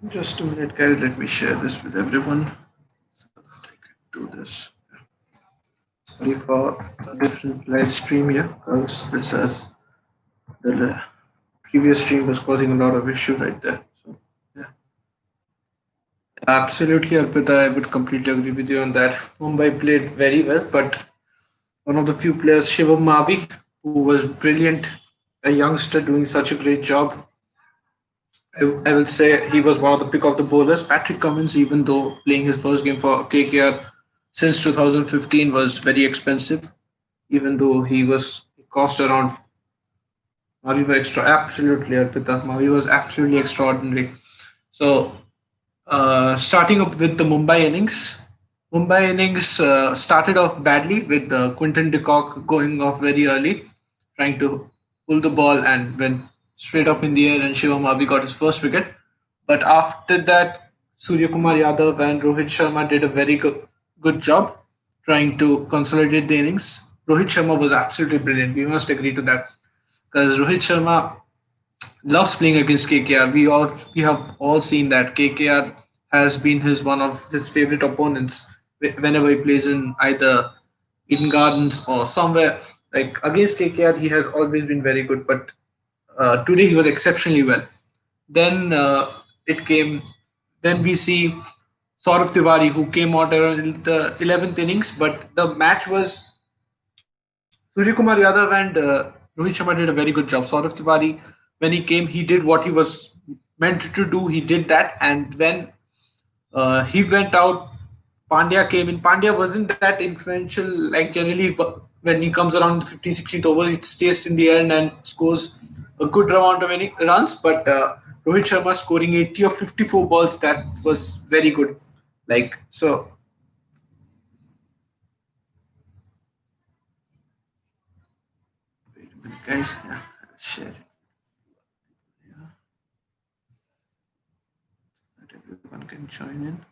Just a minute, guys. Let me share this with everyone so that I can do this. Sorry for a different live stream here, because this has the previous stream was causing a lot of issue right there. So yeah, absolutely, Arpita. I would completely agree with you on that. Mumbai played very well, but one of the few players, Shivam Mavi, who was brilliant, a youngster doing such a great job. I will say he was one of the pick of the bowlers. Patrick Cummins, even though playing his first game for KKR since 2015 was very expensive, even though he cost around Mavi was absolutely Arpita. Mavi was absolutely extraordinary. So starting up with the Mumbai innings. Mumbai innings started off badly with Quinton de Kock going off very early, trying to pull the ball and went straight up in the air, and Shivam Mavi got his first wicket. But after that, Surya Kumar Yadav and Rohit Sharma did a very good job trying to consolidate the innings. Rohit Sharma was absolutely brilliant. We must agree to that because Rohit Sharma loves playing against KKR. We have all seen that KKR has been his one of his favorite opponents whenever he plays in either Eden Gardens or somewhere like against KKR. He has always been very good, but today he was exceptionally well. Then it came. Then we see Saurav Tiwari who came out around the 11th innings, but the match was Surya Kumar Yadav and Rohit Sharma did a very good job. Saurav Tiwari, when he came, he did what he was meant to do. He did that, and when he went out, Pandya came in. Pandya wasn't that influential. Like generally, when he comes around the 15th, 16th over, he stays in the end and scores a good amount of any runs. But Rohit Sharma scoring 80 of 54 balls, that was very good. Like so, wait a minute, guys. Yeah, I'll share it. Yeah, that everyone can join in.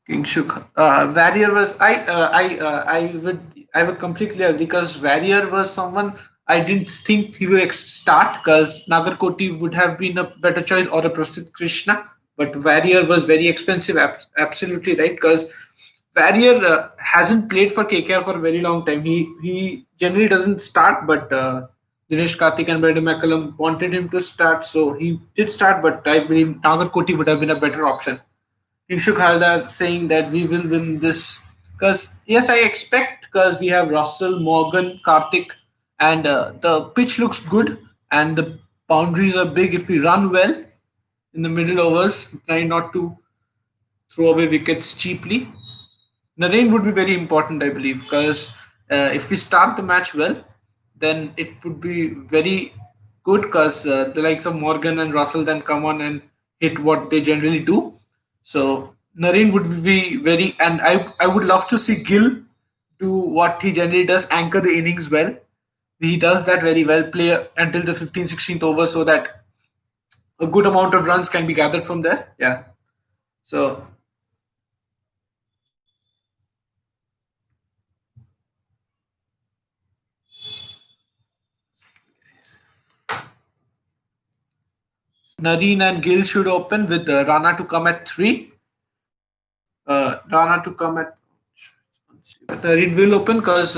Kingshuk. Warrior was I would completely agree because Warrior was someone I didn't think he would start because Nagarkoti would have been a better choice or a Prasidh Krishna, but Warrior was very expensive. Absolutely right because Warrior hasn't played for KKR for a very long time. He generally doesn't start, but Dinesh Karthik and Brandon McCullum wanted him to start, so he did start. But I believe Nagarkoti would have been a better option. Kingshuk Haldar saying that we will win this because yes, I expect because we have Russell, Morgan, Karthik, and the pitch looks good and the boundaries are big. If we run well in the middle overs, try not to throw away wickets cheaply. Naren would be very important, I believe, because if we start the match well, then it would be very good because the likes of Morgan and Russell then come on and hit what they generally do. So Naren would be very, and I would love to see Gill do what he generally does, anchor the innings well. He does that very well, play until the 15th, 16th over so that a good amount of runs can be gathered from there. Yeah. So Nareen and Gill should open with Rana to come at 3. Rana to come at. Nareen will open because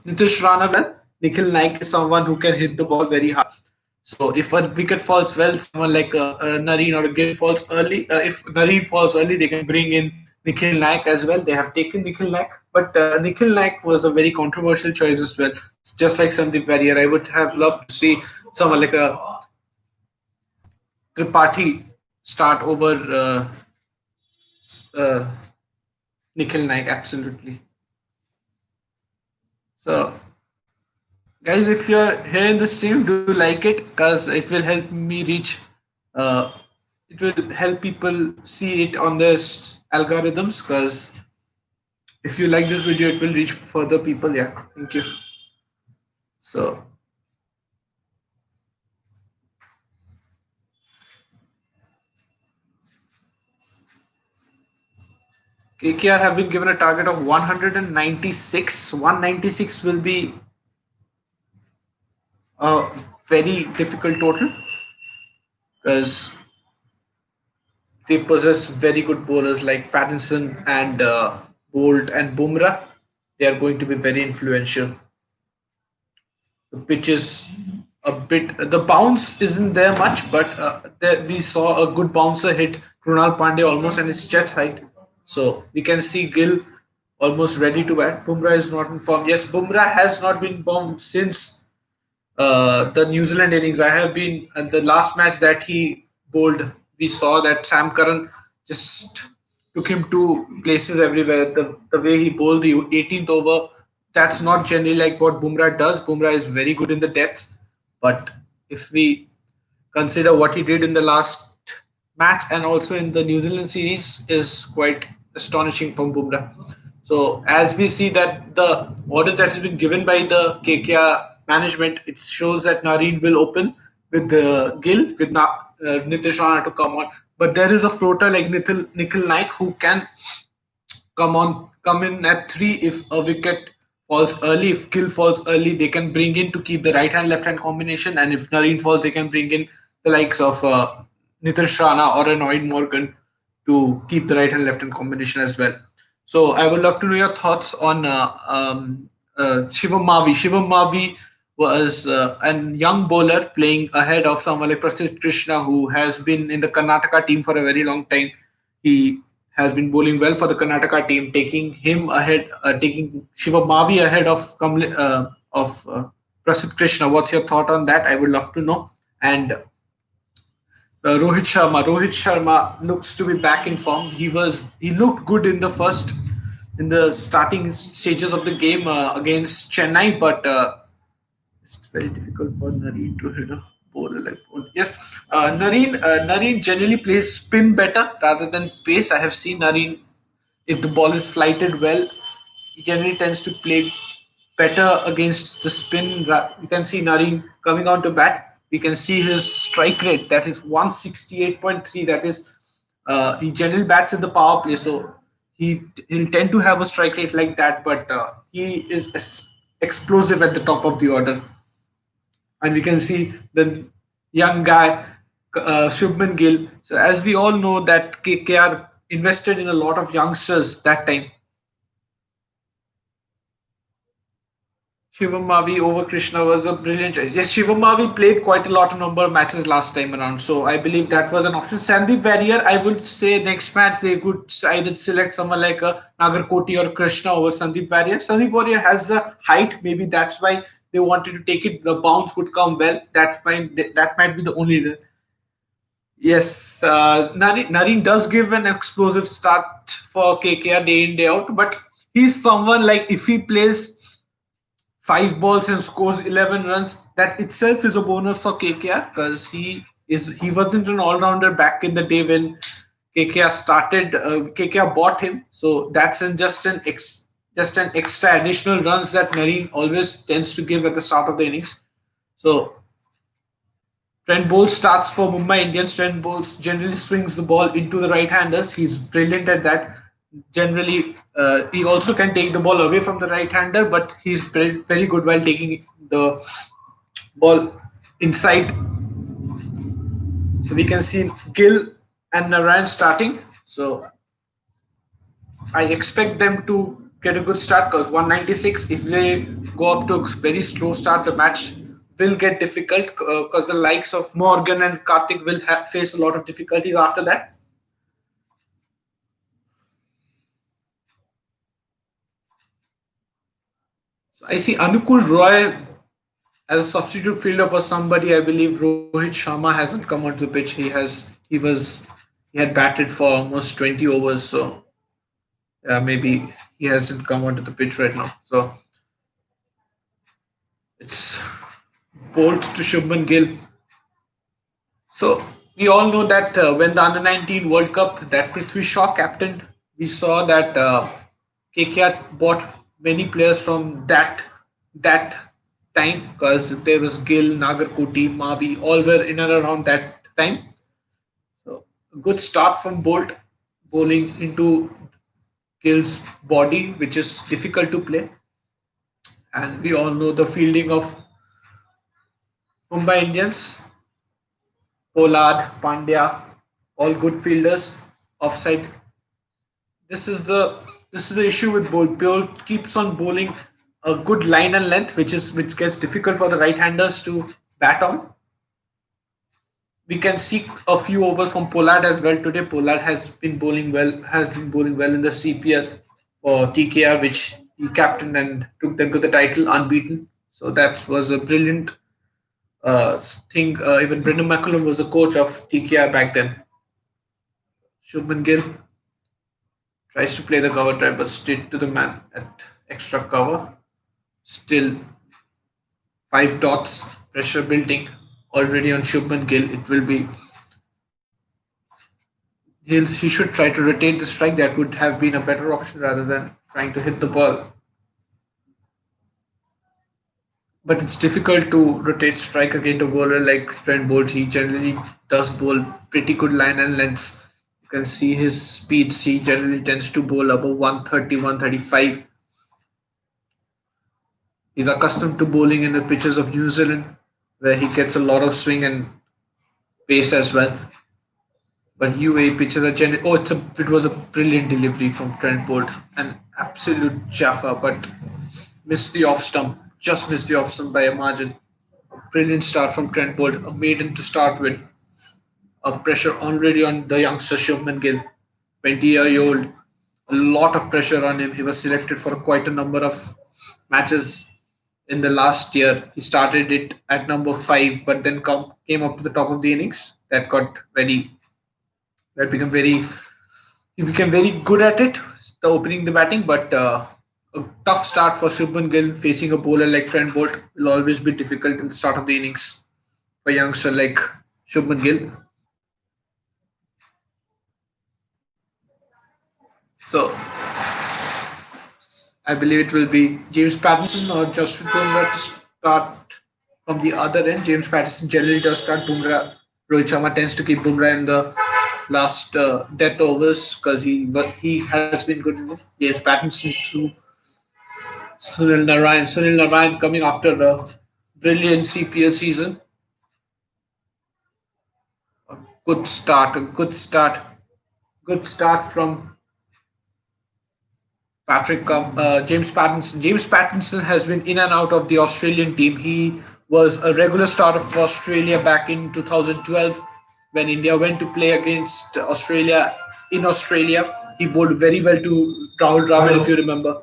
Nitish Rana well. Nikhil Naik is someone who can hit the ball very hard. So if a wicket falls well, someone like Nareen or Gill falls early. If Nareen falls early, they can bring in Nikhil Naik as well. They have taken Nikhil Naik, but Nikhil Naik was a very controversial choice as well. Just like Sandeep Warrior, I would have loved to see someone like a Tripathi start over uh, Nikhil Naik. Absolutely. So, guys, if you're here in the stream, do like it because it will help me reach. Uh, it will help people see it on this algorithms. Because if you like this video, it will reach further people. Yeah, thank you. So, KKR have been given a target of 196. 196 will be a very difficult total because they possess very good bowlers like Pattinson and Bolt and Bumrah. They are going to be very influential. The pitch is a bit. The bounce isn't there much, but there we saw a good bouncer hit Krunal Pandey almost and its chest height. So we can see Gill almost ready to bat. Bumrah is not in form. Yes, Bumrah has not been formed since the New Zealand innings. I have been at the last match that he bowled. We saw that Sam Curran just took him to places everywhere. The way he bowled the 18th over, that's not generally like what Bumrah does. Bumrah is very good in the depths, but if we consider what he did in the last match and also in the New Zealand series is quite astonishing from Bumrah. So as we see that the order that has been given by the KKR management, it shows that Nareen will open with Gill with Nitish Rana to come on. But there is a floater like Nikhil Naik who can come in at three if a wicket falls early. If Gill falls early, they can bring in to keep the right hand left hand combination, and if Nareen falls, they can bring in the likes of Nitish Rana or an Owen Morgan to keep the right hand left hand combination as well. So I would love to know your thoughts on Shivam Mavi. Shivam Mavi was a young bowler playing ahead of someone like Prasidh Krishna, who has been in the Karnataka team for a very long time. He has been bowling well for the Karnataka team, taking him ahead, taking Shiva Mavi ahead of Prasidh Krishna. What's your thought on that? I would love to know. And Rohit Sharma. Rohit Sharma looks to be back in form. He looked good in the starting stages of the game against Chennai, but it's very difficult for Nareen to hit a bowler like bowler. Yes, Nareen generally plays spin better rather than pace. I have seen Nareen, if the ball is flighted well, he generally tends to play better against the spin. You can see Nareen coming on to bat. We can see his strike rate, that is 168.3. That is, he generally bats in the power play, so he'll tend to have a strike rate like that. But he is explosive at the top of the order, and we can see the young guy Shubman Gill. So as we all know that KKR invested in a lot of youngsters that time. Shivam Mavi over Krishna was a brilliant choice. Yes, Shivam Mavi played quite a lot of number of matches last time around, so I believe that was an option. Sandeep Warrior, I would say next match they could either select someone like a Nagarkoti or Krishna over Sandeep Warrior. Sandeep Warrior has the height, maybe that's why they wanted to take it. The bounce would come well. That might be the only reason. Yes, Nareen does give an explosive start for KKR day in day out, but he's someone like if he plays five balls and scores 11 runs, that itself is a bonus for KKR because he wasn't an all rounder back in the day when KKR started. KKR bought him, so that's just an extra additional runs that Nareen always tends to give at the start of the innings. So Trent Bolt starts for Mumbai Indians. Trent Bolt generally swings the ball into the right-handers. He's brilliant at that. Generally, he also can take the ball away from the right-hander, but he's very good while taking the ball inside. So we can see Gill and Narayan starting. So I expect them to get a good start because 196, if they go up to a very slow start, the match will get difficult because the likes of Morgan and Karthik will face a lot of difficulties after that. So I see Anukul Roy as a substitute fielder for somebody. I believe Rohit Sharma hasn't come onto the pitch. He had batted for almost 20 overs, so maybe he hasn't come onto the pitch right now. So it's Bolt to Shubman Gill. So we all know that when the Under 19 World Cup, that Prithvi Shaw captained, we saw that KKR bought many players from that time because there was Gill, Nagarkoti, Mavi, all were in and around that time. So a good start from Bolt bowling into Gill's body, which is difficult to play. And we all know the fielding of Mumbai Indians, Pollard, Pandya, all good fielders. Offside. This is the this is the issue with bowl. Bowl keeps on bowling a good line and length, which gets difficult for the right-handers to bat on. We can see a few overs from Pollard as well today. Pollard has been bowling well in the CPL for TKR, which he captained and took them to the title unbeaten. So that was a brilliant thing. Even Brendan McCullum was a coach of TKR back then. Shubman Gill tries to play the cover drive, but straight to the man at extra cover. Still 5 dots, pressure building already on Shubman Gill. It will be he should try to rotate the strike. That would have been a better option rather than trying to hit the ball. But it's difficult to rotate strike against a bowler like Trent Bolt. He generally does bowl pretty good line and lengths. You can see his speeds. He generally tends to bowl above 130, 135. He's accustomed to bowling in the pitches of New Zealand, where he gets a lot of swing and pace as well. But UAE pitches are generally. Oh, it was a brilliant delivery from Trent Bolt. An absolute jaffa, but missed the off stump. Just missed the off stump by a margin. A brilliant start from Trent Bolt. A maiden to start with. A pressure already on the youngster Shubman Gill, 20-year-old. A lot of pressure on him. He was selected for quite a number of matches in the last year. He started it at number 5, but then came up to the top of the innings. That became very he became very good at it, the opening the batting, but a tough start for Shubman Gill facing a bowler like Trent Bolt will always be difficult in the start of the innings for a youngster like Shubman Gill. So I believe it will be James Pattinson or Justin Bumrah to start from the other end. James Pattinson generally does start Bumrah. Rohit Sharma tends to keep Bumrah in the last death overs because he has been good in it. James Pattinson through Sunil Narayan. Sunil Narayan coming after a brilliant CPL season. A good start. A good start. Good start from James Pattinson. James Pattinson has been in and out of the Australian team. He was a regular starter for Australia back in 2012 when India went to play against Australia in Australia. He bowled very well to Rahul Dravid, if you remember.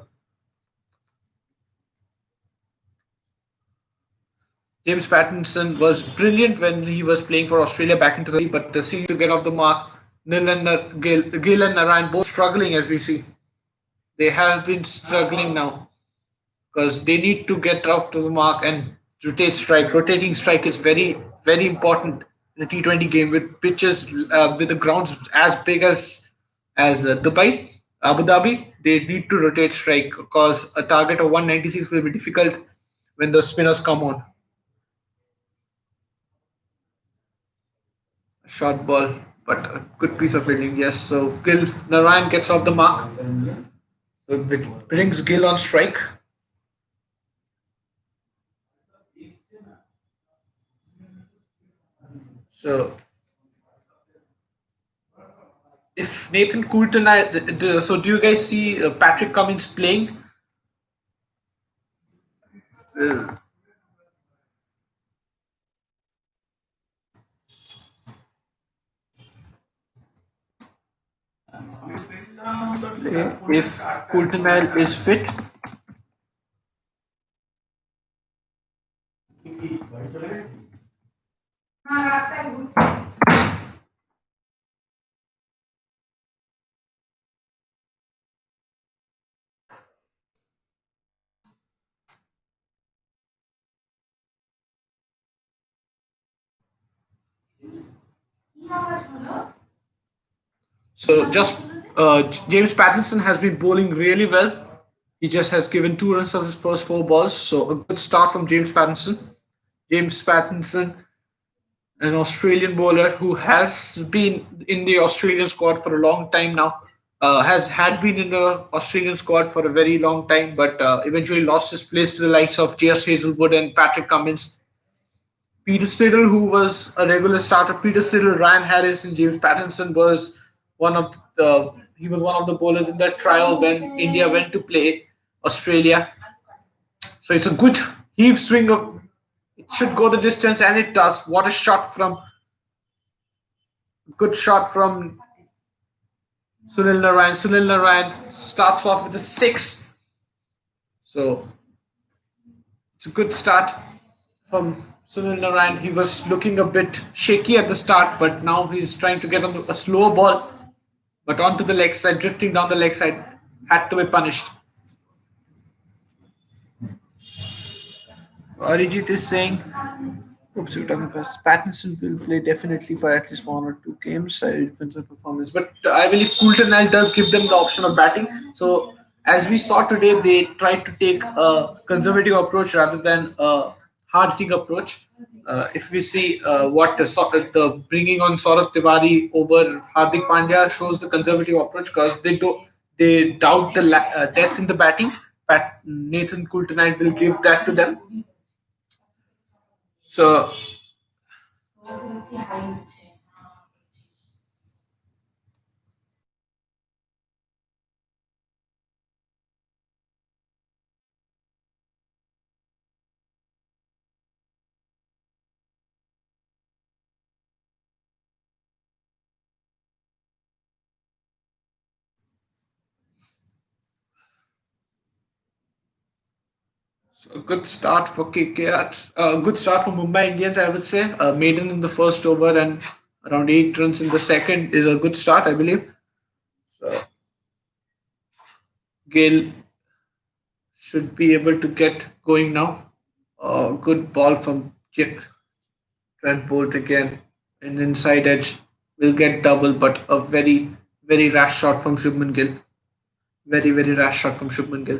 James Pattinson was brilliant when he was playing for Australia back in 2003, but the season to get off the mark, Gill and Narayan both struggling as we see. They have been struggling now because they need to get off to the mark and rotate strike. Rotating strike is very, very important in a T20 game with pitches with the grounds as big as Dubai, Abu Dhabi. They need to rotate strike because a target of 196 will be difficult when the spinners come on. Short ball, but a good piece of fielding. Yes, so Gill Narayan gets off the mark. So it brings Gill on strike. So if Nathan Coulton, so do you guys see Patrick Cummins playing? Uh, if Coulton is fit, so just James Pattinson has been bowling really well. He just has given 2 runs of his first 4 balls, so a good start from James Pattinson. James Pattinson, an Australian bowler who has been in the Australian squad for a long time now. Has had been in the Australian squad for a very long time, but eventually lost his place to the likes of J.S. Hazelwood and Patrick Cummins. Peter Siddle, who was a regular starter, Peter Siddle, Ryan Harris, and James Pattinson was one of the bowlers in that trial when India went to play Australia. So it's a good heave swing of it should go the distance and it does. What a shot from good shot from Sunil Narayan. Sunil Narayan starts off with a six. So it's a good start from Sunil Narayan. He was looking a bit shaky at the start, but now he's trying to get on a slow ball, but onto the leg side, drifting down the leg side, had to be punished. Arijit is saying, oops, we're talking about Pattinson will play definitely for at least one or two games. It depends on performance. But I believe Coulter does give them the option of batting. So as we saw today, they tried to take a conservative approach rather than a hard hitting approach. If we see what the bringing on Saurav Tiwari over Hardik Pandya shows the conservative approach because they doubt the depth in the batting. Nathan Coulter will give that to them. So a good start for KKR. A good start for Mumbai Indians, I would say. Maiden in the first over and around 8 runs in the second is a good start, I believe. So Gale should be able to get going now. Good ball from Trent Bolt again. An inside edge will get double, but a very rash shot from Shubman Gill. Very rash shot from Shubman Gill.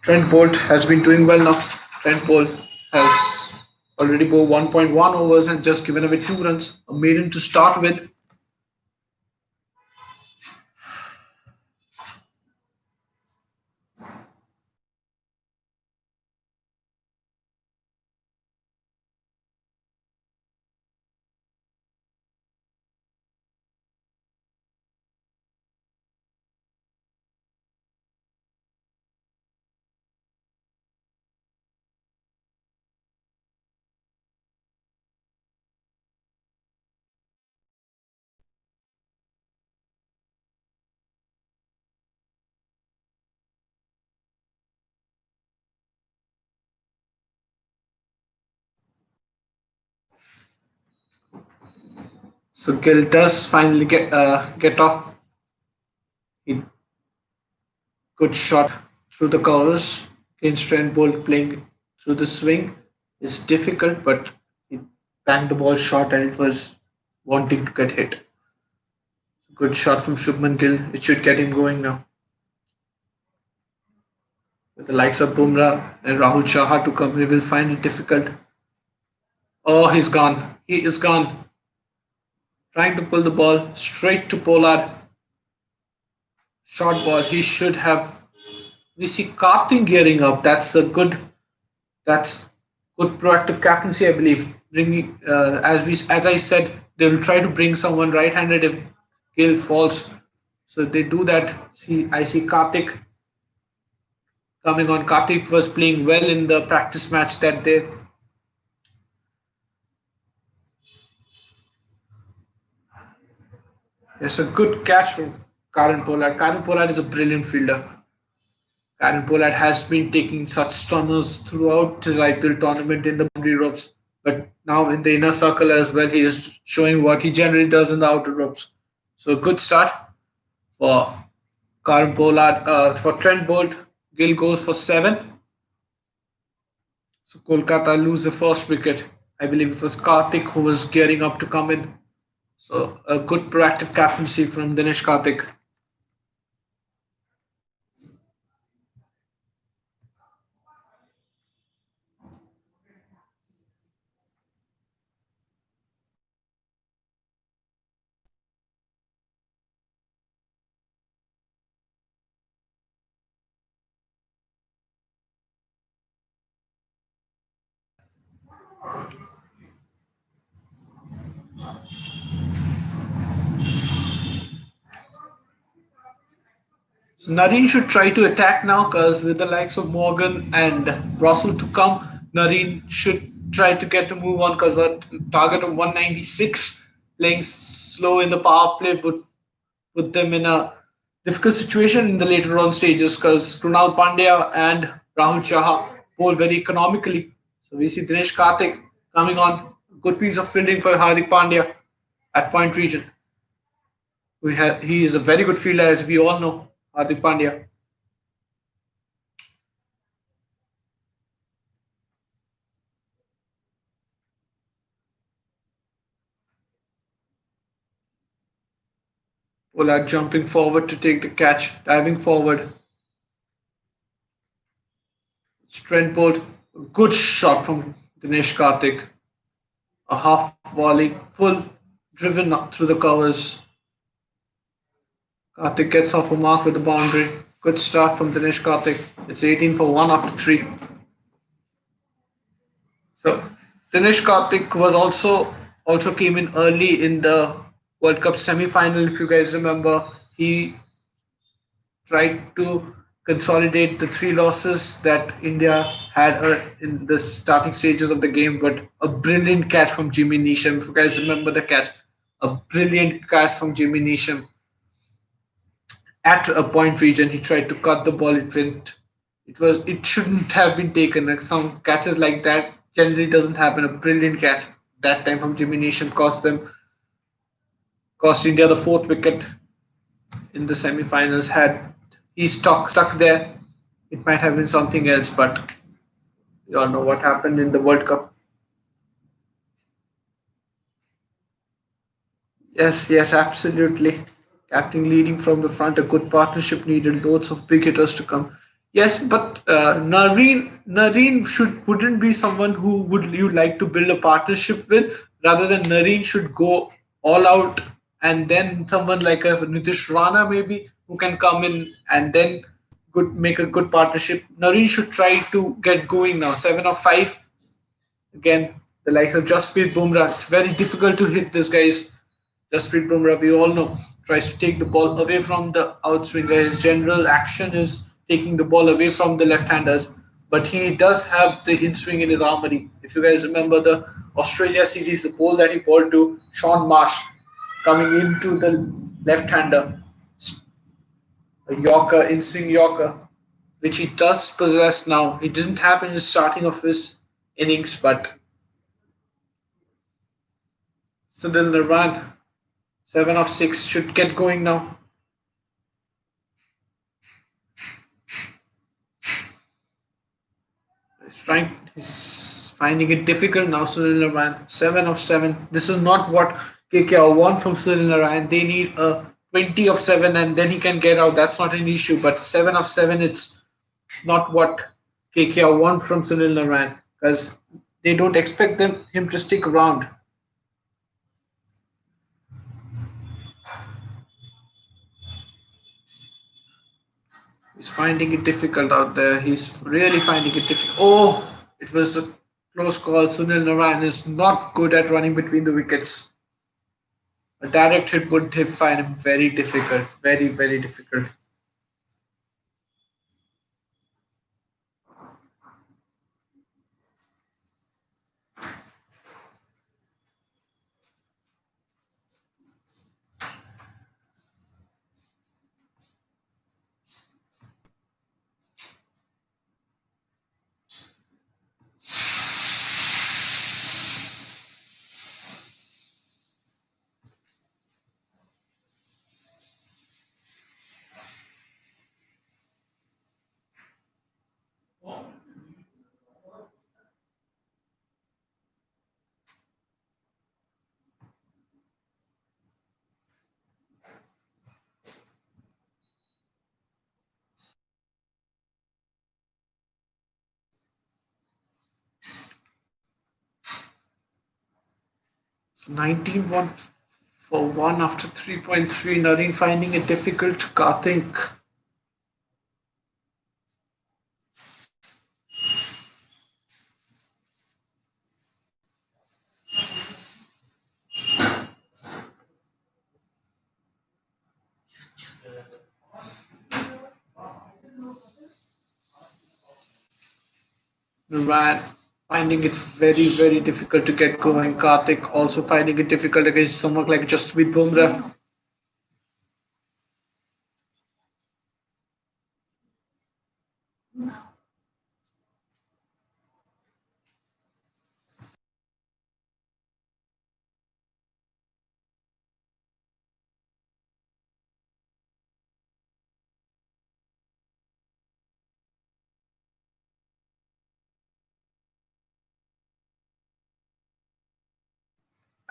Trent Bolt has been doing well now. Trent Bolt has already bowled 1.1 overs and just given away 2 runs. A maiden to start with. So Gill does finally get off. He good shot through the covers against Trent Bolt playing through the swing is difficult, but he banged the ball short and it was wanting to get hit. Good shot from Shubman Gill. It should get him going now. With the likes of Bumrah and Rahul Chahar to come, he will find it difficult. Oh, he's gone. He is gone. Trying to pull the ball straight to Pollard. Short ball. He should have. We see Karthik gearing up. That's good proactive captaincy, I believe. Bringing as I said, they will try to bring someone right-handed if Gill falls. So they do that. I see Karthik coming on. Karthik was playing well in the practice match that day. It's a good catch from Karen Pollard. Karen Pollard is a brilliant fielder. Karen Pollard has been taking such stunners throughout his IPL tournament in the boundary ropes, but now in the inner circle as well, he is showing what he generally does in the outer ropes. So good start for Karen Pollard. For Trent Bolt, Gill goes for 7. So Kolkata lose the first wicket. I believe it was Karthik who was gearing up to come in. So a good proactive captaincy from Dinesh Karthik. So Nareen should try to attack now because with the likes of Morgan and Russell to come, Nareen should try to get a move on because a target of 196 playing slow in the power play would put them in a difficult situation in the later on stages because Krunal Pandya and Rahul Chaha bowl very economically. So we see Dinesh Karthik coming on, good piece of fielding for Hardik Pandya at point region. He is a very good fielder as we all know, Hardik Pandya. Pollard jumping forward to take the catch, diving forward. Strength bowled. Good shot from Dinesh Karthik. A half volley, full driven up through the covers. Karthik gets off a mark with the boundary. Good start from Dinesh Karthik. It's 18 for 1 after 3. So Dinesh Karthik was also came in early in the World Cup semi-final. If you guys remember, he tried to consolidate the three losses that India had in the starting stages of the game. But a brilliant catch from Jimmy Neesham. If you guys remember the catch, a brilliant catch from Jimmy Neesham at a point region. He tried to cut the ball. It went. It shouldn't have been taken. Like some catches like that generally doesn't happen. A brilliant catch that time from Jimmy Neesham cost India the fourth wicket in the semi-finals. Had he stuck there, it might have been something else. But you all know what happened in the World Cup. Yes, yes, absolutely. Captain leading from the front, a good partnership needed, loads of big hitters to come. Yes, but Nareen wouldn't be someone who would you like to build a partnership with. Rather than Nareen should go all out, and then someone like a Nitish Rana maybe who can come in and then good make a good partnership. Nareen should try to get going now. 7 of 5 again. The likes of Jasprit Bumrah. It's very difficult to hit this guy's Jasprit Bumrah, we all know, tries to take the ball away from the outswinger. His general action is taking the ball away from the left-handers, but he does have the in-swing in his armory. If you guys remember the Australia series, the ball that he bowled to Sean Marsh, coming into the left-hander, a Yorker, in-swing Yorker, which he does possess now. He didn't have in the starting of his innings, but Sunil Narwan, 7 of 6, should get going now. He's finding it difficult now, Sunil Narayan. 7 of 7. This is not what KKR want from Sunil Narayan. They need a 20 of 7 and then he can get out. That's not an issue. But 7 of 7, it's not what KKR want from Sunil Narayan because they don't expect him to stick around. He's finding it difficult out there. He's really finding it difficult. Oh, it was a close call. Sunil Narayan is not good at running between the wickets. A direct hit would find him very difficult, very, very difficult. So 19-1 for 1 after 3.3. Nareen finding it difficult. Karthik. Duran finding it very, very difficult to get going. Karthik also finding it difficult against someone like Jasprit Bumrah.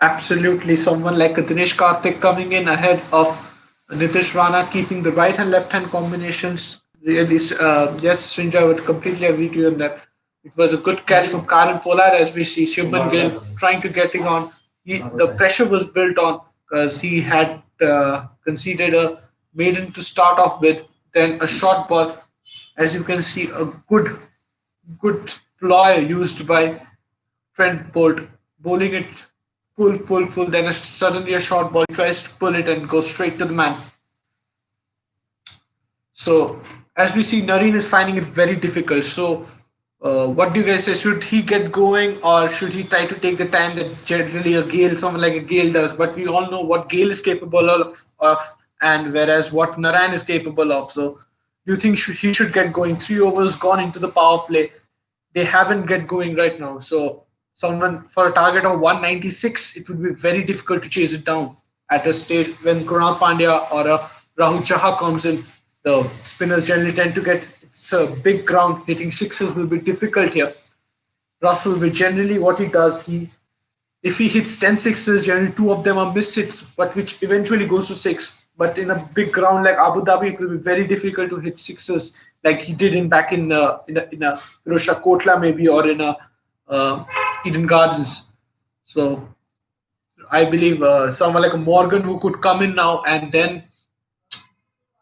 Absolutely, someone like Dinesh Karthik coming in ahead of Nitish Rana, keeping the right and left hand combinations. Really, yes, Srinja, I would completely agree to you on that. It was a good catch from Karan Pollard as we see Shubman Gill trying to get it on. The pressure was built on because he had conceded a maiden to start off with, then a short ball. As you can see, a good ploy used by Trent Bolt, bowling it full. Then suddenly a short ball, he tries to pull it and go straight to the man. So as we see, Nareen is finding it very difficult. So what do you guys say? Should he get going or should he try to take the time that generally a Gale, someone like a Gale does? But we all know what Gale is capable of and whereas what Naran is capable of. So do you think he should get going? 3 overs gone into the power play. They haven't get going right now. So someone for a target of 196, it would be very difficult to chase it down at a stage when Krunal Pandya or a Rahul Chaha comes in. The spinners generally tend to get it's a big ground. Hitting sixes will be difficult here. Russell, which generally what he does, he if he hits 10 sixes, generally two of them are missed hits, but which eventually goes to six. But in a big ground like Abu Dhabi, it will be very difficult to hit sixes like he did in back in a Firozshah Kotla maybe or in a Eden Gardens. So I believe someone like a Morgan who could come in now and then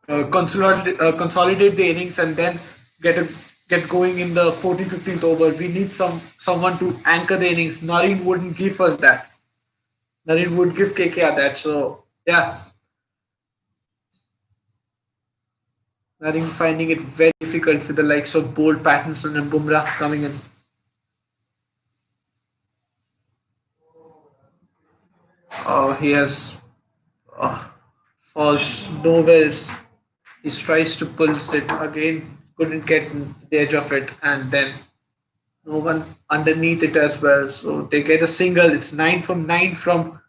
consolidate the innings and then get going in the 14th, 15th over. We need someone to anchor the innings. Nareen wouldn't give us that. Nareen would give KKR that. So yeah, Nareen finding it very difficult with the likes of Bolt, Pattinson, and Bumrah coming in. He has uh, falls nowhere. He tries to pull it again, couldn't get the edge of it, and then no one underneath it as well. So they get a single. It's 9 from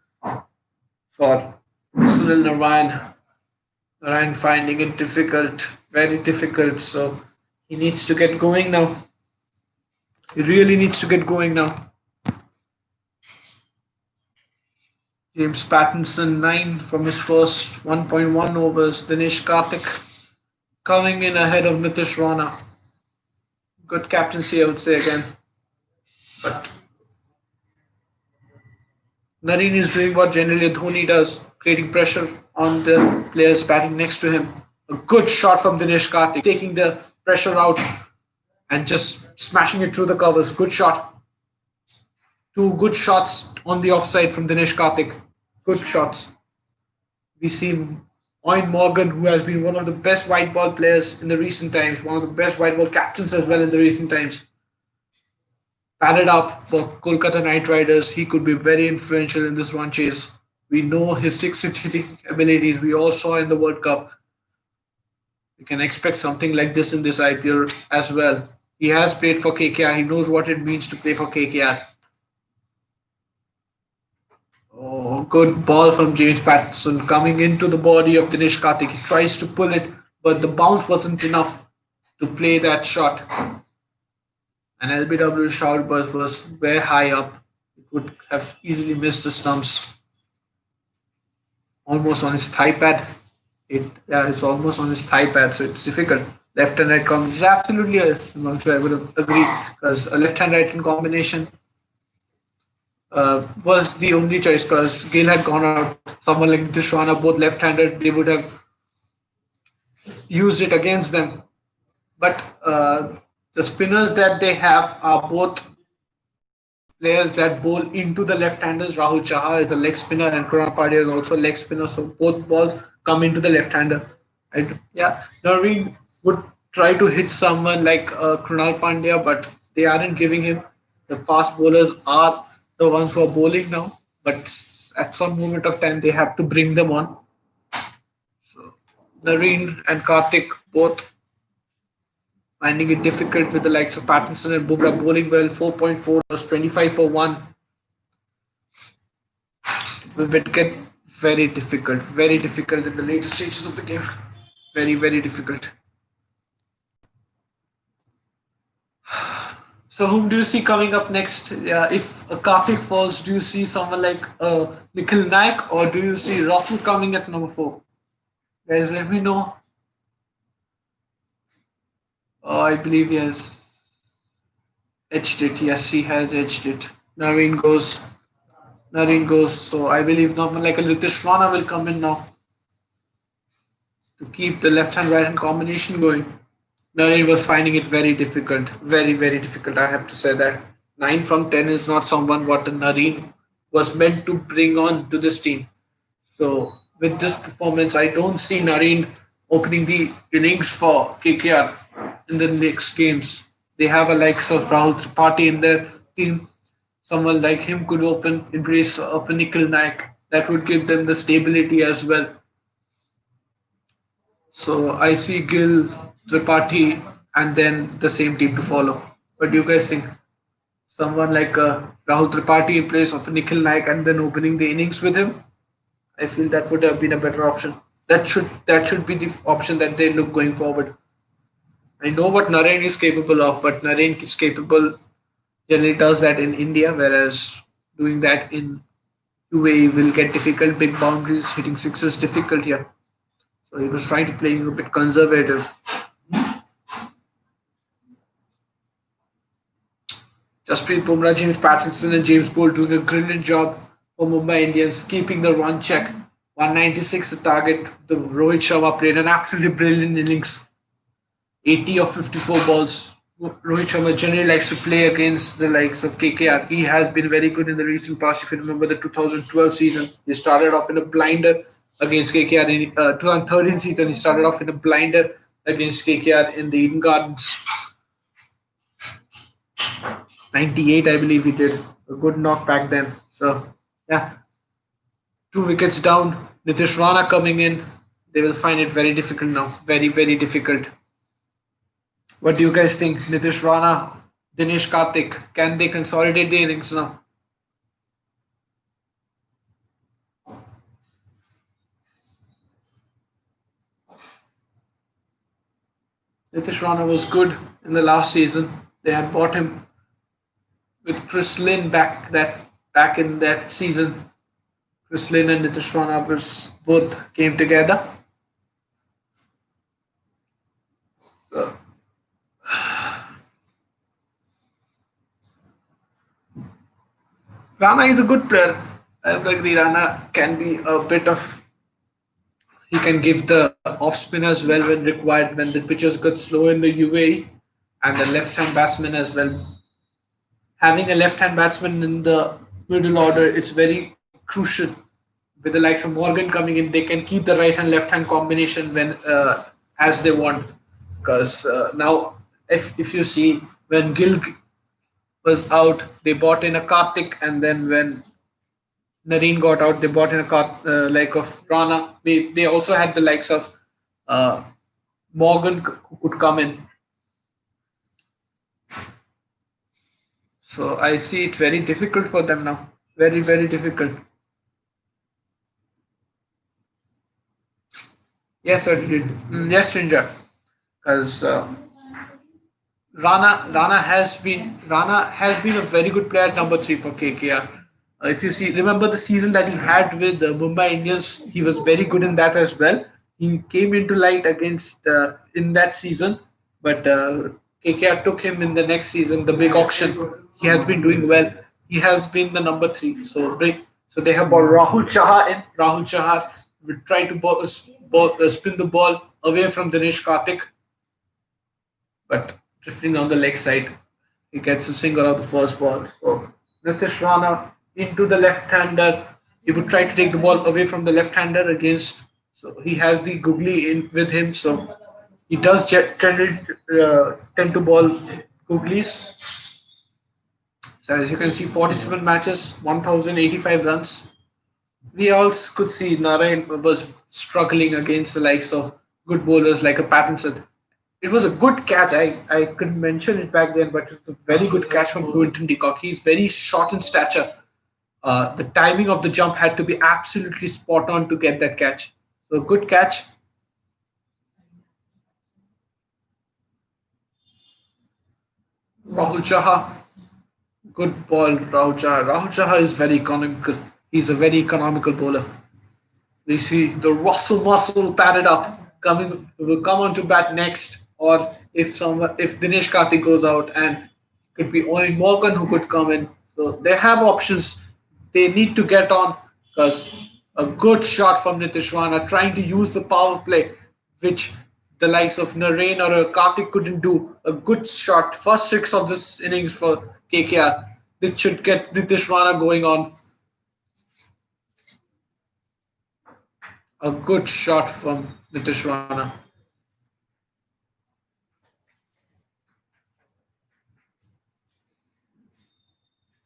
for Sunil Narayan. Narayan finding it difficult, very difficult. So he needs to get going now. He really needs to get going now. James Pattinson 9 from his first 1.1 overs. Dinesh Karthik coming in ahead of Nitish Rana. Good captaincy, I would say again. But Nareen is doing what generally Dhoni does, creating pressure on the players batting next to him. A good shot from Dinesh Karthik, taking the pressure out and just smashing it through the covers. Good shot. Two good shots on the offside from Dinesh Karthik. Good shots. We see Owen Morgan, who has been one of the best white ball players in the recent times, one of the best white ball captains as well in the recent times. Padded up for Kolkata Knight Riders. He could be very influential in this run chase. We know his six hitting abilities. We all saw in the World Cup. We can expect something like this in this IPL as well. He has played for KKR. He knows what it means to play for KKR. Oh, good ball from James Patterson coming into the body of Dinesh Karthik. He tries to pull it, but the bounce wasn't enough to play that shot. And LBW shout burst was way high up. It would have easily missed the stumps. Almost on his thigh pad. It's almost on his thigh pad, so it's difficult. Left and right combination. Absolutely, I'm sure I would have agreed because a left hand right hand combination was the only choice because Gill had gone out. Someone like Dishwana, both left handed, they would have used it against them. But the spinners that they have are both players that bowl into the left-handers. Rahul Chaha is a leg spinner and Krunal Pandya is also a leg spinner. So both balls come into the left-hander. And yeah, Nareen would try to hit someone like Krunal Pandya, but They aren't giving him. The fast bowlers are the ones who are bowling now, but at some moment of time they have to bring them on. So Nareen and Karthik both finding it difficult with the likes of Pattinson and Bumrah bowling well. 4.4 was 25 for 1. It will get very difficult in the later stages of the game. Very difficult. So whom do you see coming up next? If Karthik falls, do you see someone like Nikhil Naik or do you see Russell coming at number 4? Guys, let me know. I believe he has edged it. Yes, he has edged it. Naveen goes. Nareen goes. So I believe someone like a Litish Rana will come in now to keep the left hand right hand combination going. Nareen was finding it very difficult. Very difficult. I have to say that. 9 from 10 is not someone what Nareen was meant to bring on to this team. So with this performance, I don't see Nareen opening the innings for KKR in the next games. They have a likes of Rahul Tripathi in their team. Someone like him could open in place of a Nikhil Naik. That would give them the stability as well. So I see Gill, Tripathi, and then the same team to follow. What do you guys think? Someone like Rahul Tripathi in place of Nikhil Naik and then opening the innings with him? I feel that would have been a better option. That should be the option that they look going forward. I know what Naren is capable of, but Naren is capable generally does that in India, whereas doing that in UAE will get difficult. Big boundaries, hitting sixes difficult here. So he was trying to play a bit conservative. Jasprit Bumrah, James Pattinson, and James Bowles doing a brilliant job for Mumbai Indians, keeping the run check. 196 the target. The Rohit Sharma played an absolutely brilliant innings. 80 of 54 balls. Rohit Sharma generally likes to play against the likes of KKR. He has been very good in the recent past. If you remember the 2012 season, he started off in a blinder against KKR. In 2013 season, he started off in a blinder against KKR in the Eden Gardens. 98, I believe he did. A good knock back then. So, yeah, 2 wickets down. Nitish Rana coming in. They will find it very difficult now. Very difficult. What do you guys think? Nitish Rana, Dinesh Karthik, can they consolidate the innings now? Nitish Rana was good in the last season. They had bought him with Chris Lynn back in that season. Chris Lynn and Nitish Rana both came together. So, Rana is a good player. I would agree. Rana can be a bit of. He can give the off spin as well when required when the pitches get slow in the UAE, and the left hand batsman as well. Having a left hand batsman in the middle order is very crucial. With the likes of Morgan coming in, they can keep the right hand left hand combination when as they want. Because now, if you see when Gill was out, they bought in a Karthik, and then when Nareen got out, they bought in a like of Rana. They also had the likes of uh, Morgan who could come in. So I see it very difficult for them now. Very difficult. Yes, sir. Yes, Ginger. Because Rana has been a very good player at number 3 for KKR. If you see, remember the season that he had with the Mumbai Indians, he was very good in that as well. He came into light against in that season, but KKR took him in the next season, the big auction. He has been doing well. He has been the number 3. So they have bought Rahul Chahar in. Rahul Chahar will try to spin the ball away from Dinesh Karthik, but drifting on the leg side, he gets a single of the first ball. So Nitish Rana into the left-hander. He would try to take the ball away from the left-hander against. So he has the googly in with him. So he does tend to ball googlies. So as you can see, 47 matches, 1085 runs. We also could see Narayan was struggling against the likes of good bowlers like a Pattinson. It was a good catch. I couldn't mention it back then, but it was a very good catch from Quinton de Kock. He's very short in stature. The timing of the jump had to be absolutely spot on to get that catch. So good catch. Rahul Chaha, good ball. Rahul Chaha. Rahul Chaha is very economical. He's a very economical bowler. We see the Russell muscle padded up coming will come on to bat next, or if Dinesh Karthik goes out and could be only Morgan who could come in. So they have options. They need to get on because a good shot from Nitish Rana trying to use the power play, which the likes of Narain or Karthik couldn't do. A good shot, first six of this innings for KKR. It should get Nitish Rana going on. A good shot from Nitish Rana.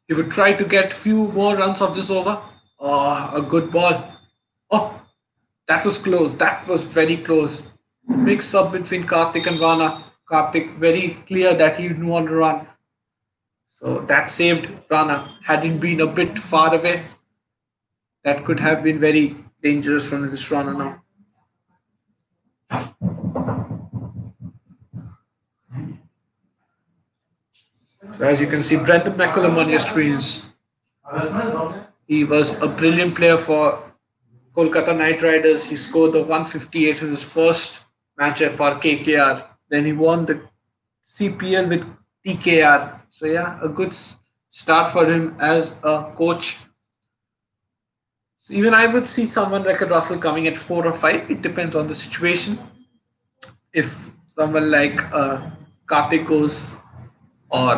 He would try to get few more runs of this over. Oh, a good ball. Oh, that was close. That was very close. Mix up between Karthik and Rana. Karthik very clear that he didn't want to run. So that saved Rana. Had it been a bit far away, that could have been very dangerous from this Rana now. So as you can see, Brendan McCullum on your screens. He was a brilliant player for Kolkata Knight Riders. He scored the 158 in his first match for KKR. Then he won the CPL with TKR. So yeah, a good start for him as a coach. So even I would see someone like a Russell coming at 4 or 5. It depends on the situation. If someone like Karthik goes or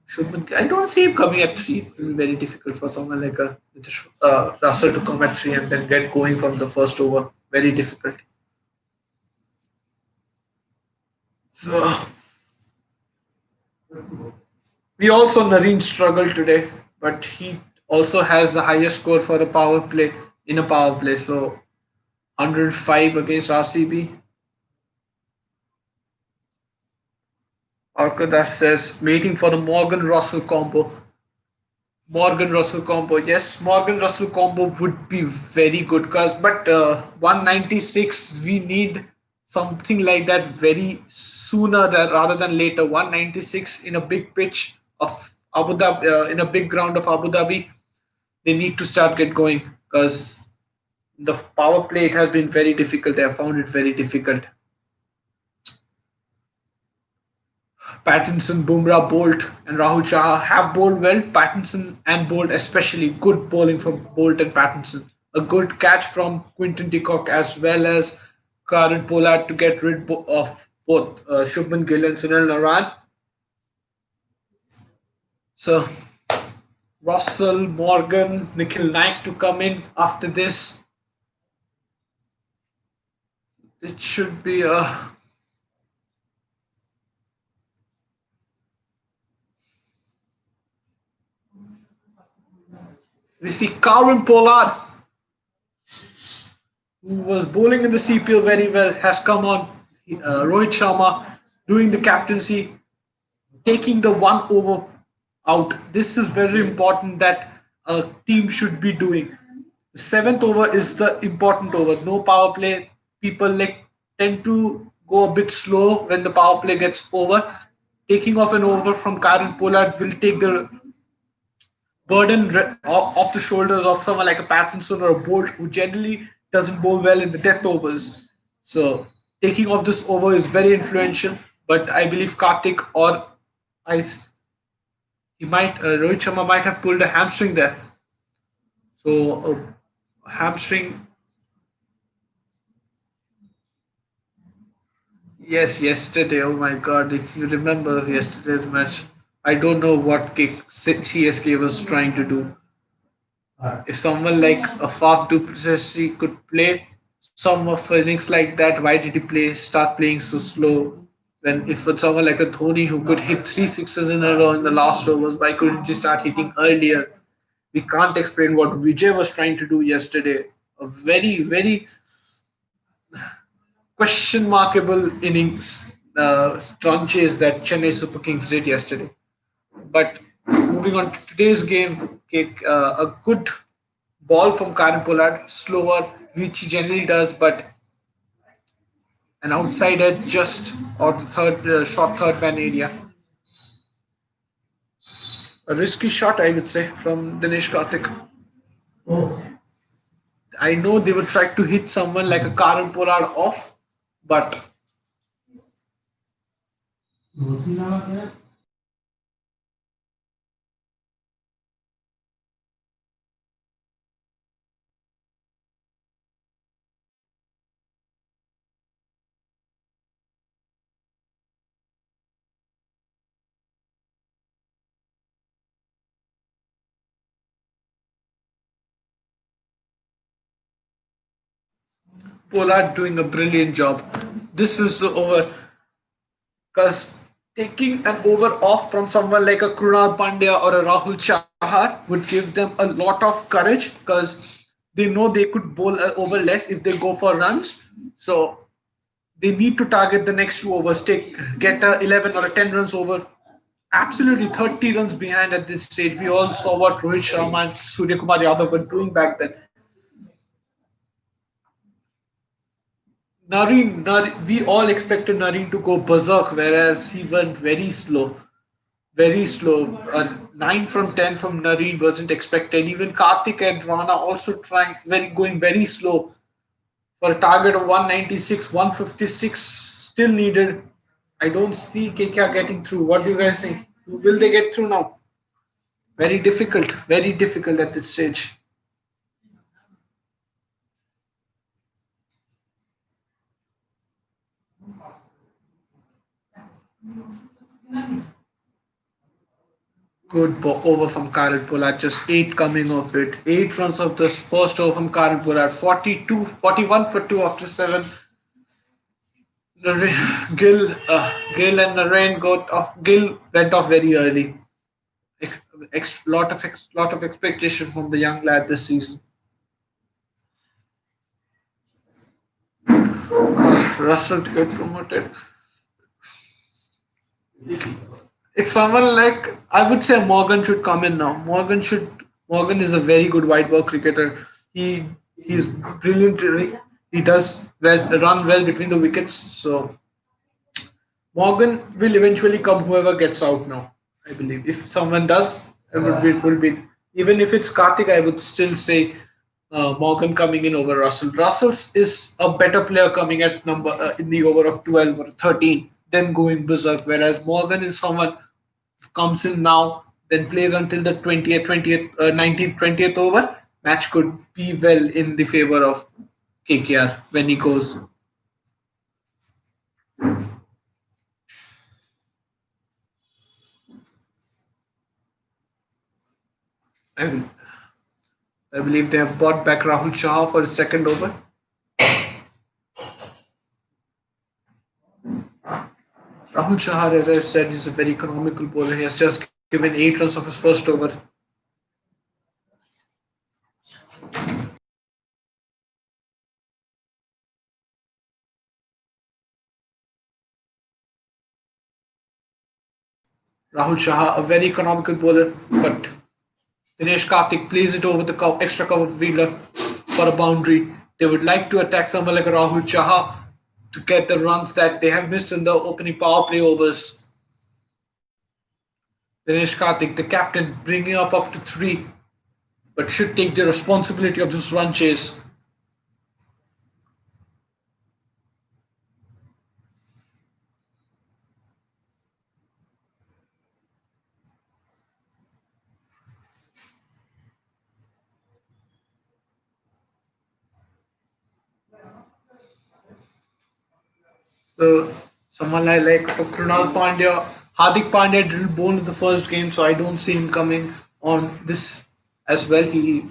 Shubman, I don't see him coming at 3. It will be very difficult for someone like a Russell to come at 3 and then get going from the first over. Very difficult. So we also Nareen struggled today, but he also has the highest score for a power play in a power play. So 105 against RCB. Arkadas says waiting for the Morgan Russell combo. Morgan Russell combo. Yes, Morgan Russell combo would be very good. Cause but 196 we need something like that very sooner rather than later. 196 in a big pitch of Abu Dhabi in a big ground of Abu Dhabi. They need to start get going because the power play it has been very difficult. They have found it very difficult. Pattinson, Bumrah, Bolt, and Rahul Chaha have bowled well. Pattinson and Bolt, especially good bowling from Bolt and Pattinson. A good catch from Quinton de Kock as well as Karan Pollard to get rid of both Shubman Gill and Sunil Naran. So Russell, Morgan, Nikhil Naik to come in after this. It should be a we see Karan Pollard who was bowling in the CPL very well, has come on. Rohit Sharma doing the captaincy, taking the one over out. This is very important that a team should be doing. The seventh over is the important over. No power play. People like tend to go a bit slow when the power play gets over. Taking off an over from Karen Pollard will take the burden off the shoulders of someone like a Pattinson or a Bolt who generally doesn't bowl well in the death overs. So taking off this over is very influential. But I believe Karthik or I, he might Rohit Sharma might have pulled a hamstring there. So hamstring. Yes, yesterday. Oh my God! If you remember yesterday's match, I don't know what kick CSK was trying to do. If someone like a Faf du Plessis could play some of innings like that, why did he start playing so slow When if it's someone like a Dhoni who could hit three sixes in a row in the last overs, why couldn't he just start hitting earlier? We can't explain what Vijay was trying to do yesterday. A very, very question markable innings, strong chase that Chennai Super Kings did yesterday. But moving on to today's game, okay, a good ball from Karan Pollard, slower, which he generally does, but an outside edge just out the third short third man area. A risky shot, I would say, from Dinesh Karthik. I know they would try to hit someone like a Karan Pollard off, but Pollard doing a brilliant job. This is the over because taking an over off from someone like a Krunal Pandya or a Rahul Chahar would give them a lot of courage because they know they could bowl over less if they go for runs. So they need to target the next two overs, get a 11 or a 10 runs over. Absolutely 30 runs behind at this stage. We all saw what Rohit Sharma and Surya Kumar Yadav were doing back then. We all expected Nareen to go berserk, whereas he went very slow. Very slow. 9 from 10 from Nareen wasn't expected. Even Karthik and Rana also trying going very slow for a target of 196, 156 still needed. I don't see KKR getting through. What do you guys think? Will they get through now? Very difficult at this stage. Good over from Karan Pollard, just 8 coming off it. 8 runs of this first over from Karan Pollard. 42, 41 for 2 after 7. Gill and Narain got off. Gill went off very early. Lot of expectation from the young lad this season. Russell to get promoted. If someone like I would say Morgan should come in now. Morgan is a very good white ball cricketer. He's brilliant. He does run well between the wickets. So Morgan will eventually come whoever gets out now. I believe if someone does, it will be even if it's Karthik. I would still say Morgan coming in over Russell. Russell's is a better player coming at number in the over of 12 or 13 than going berserk. Whereas Morgan is someone comes in now, then plays until the 20th, 19th, 20th over, match could be well in the favor of KKR when he goes. I, I believe they have bought back Rahul Shah for his second over. Rahul Shah, as I've said, is a very economical bowler. He has just given 8 runs of his first over. Rahul Shah, a very economical bowler, but Dinesh Karthik plays it over the extra cover fielder for a boundary. They would like to attack someone like Rahul Chaha to get the runs that they have missed in the opening power play overs. Dinesh Karthik, the captain, bringing up to 3, but should take the responsibility of this run chase. So someone like Krunal Pandya, Hardik Pandya didn't bowl in the first game, so I don't see him coming on this as well. He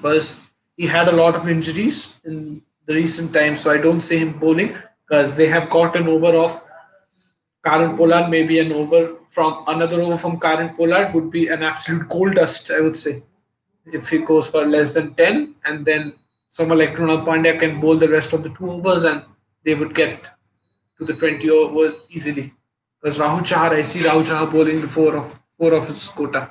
had a lot of injuries in the recent times, so I don't see him bowling because they have got an over of Karen Pollard, maybe another over from Karen Pollard would be an absolute gold dust, I would say. If he goes for less than 10, and then someone like Krunal Pandya can bowl the rest of the 2 overs, and they would get to the 20 overs easily. Because Rahul Chahar, I see Rahul Chahar bowling the four of his quota.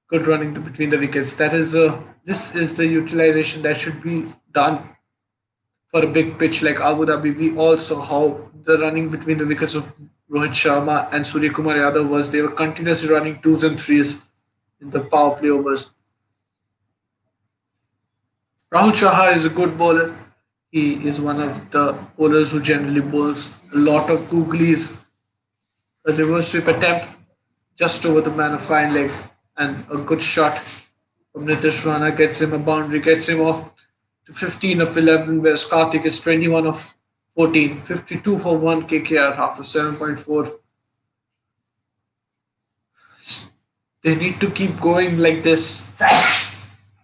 Good running between the wickets. This is the utilization that should be done for a big pitch like Abu Dhabi. We all saw how the running between the wickets of Rohit Sharma and Surya Kumar Yadav was. They were continuously running twos and threes in the power play overs. Rahul Chahar is a good bowler. He is one of the bowlers who generally bowls a lot of googlies, a reverse sweep attempt just over the man of fine leg, and a good shot from Nitish Rana gets him a boundary, gets him off to 15 of 11, whereas Karthik is 21 of 14, 52 for 1 KKR after 7.4. They need to keep going like this.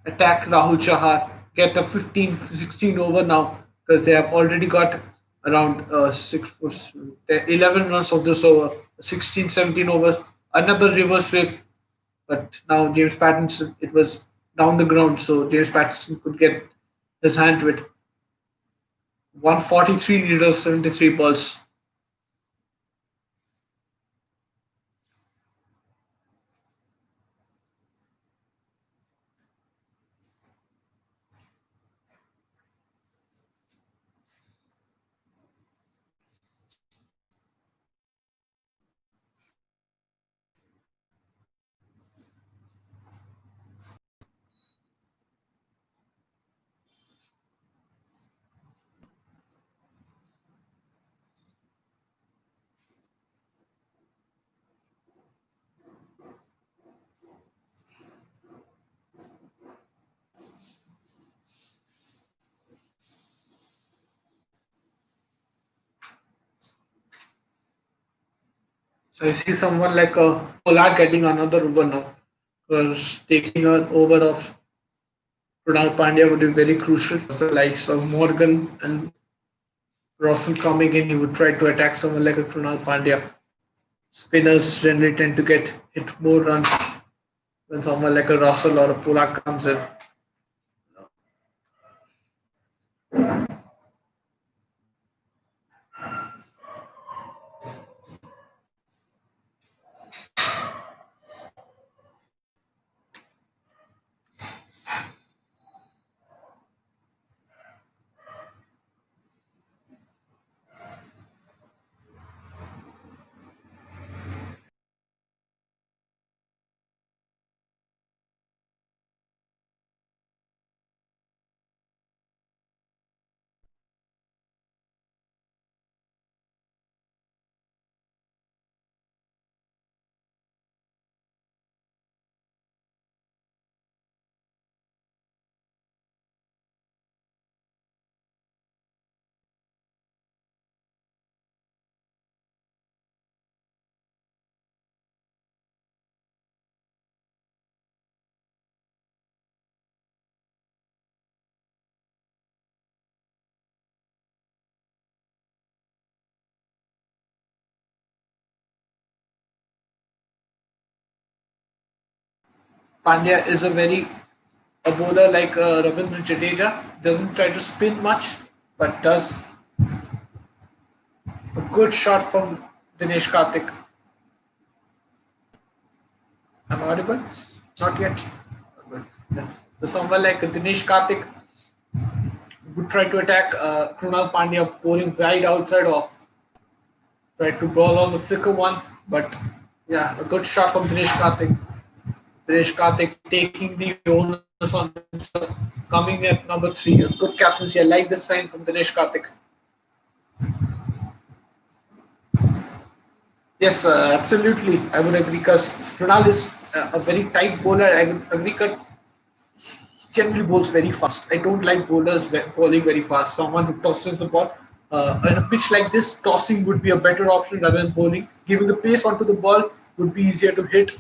Attack Rahul Chahar, get a 15, 16 over now because they have already got around 11 runs of this over, 16, 17 overs. Another reverse sweep, but now James Pattinson, it was down the ground, so James Pattinson could get his hand to it. 143 needed 73 balls. So I see someone like a Pollard getting another over now. Because taking an over of Pranal Pandya would be very crucial. The likes of Morgan and Russell coming in, he would try to attack someone like a Krunal Pandya. Spinners generally tend to get hit more runs when someone like a Russell or a Polak comes in. Pandya is a bowler like Ravindra Jadeja. Doesn't try to spin much, but does a good shot from Dinesh Karthik. I'm audible? Not yet. Good. So someone like Dinesh Karthik would try to attack Krunal Pandya, bowling wide outside off. Tried to brawl on the flicker one, but yeah, a good shot from Dinesh Karthik. Dinesh Karthik taking the onus on himself, coming at number 3. A good captaincy. I like this sign from Dinesh Karthik. Yes, absolutely. I would agree because Ronald is a very tight bowler. I would agree because he generally bowls very fast. I don't like bowlers bowling very fast. Someone who tosses the ball. On a pitch like this, tossing would be a better option rather than bowling. Giving the pace onto the ball would be easier to hit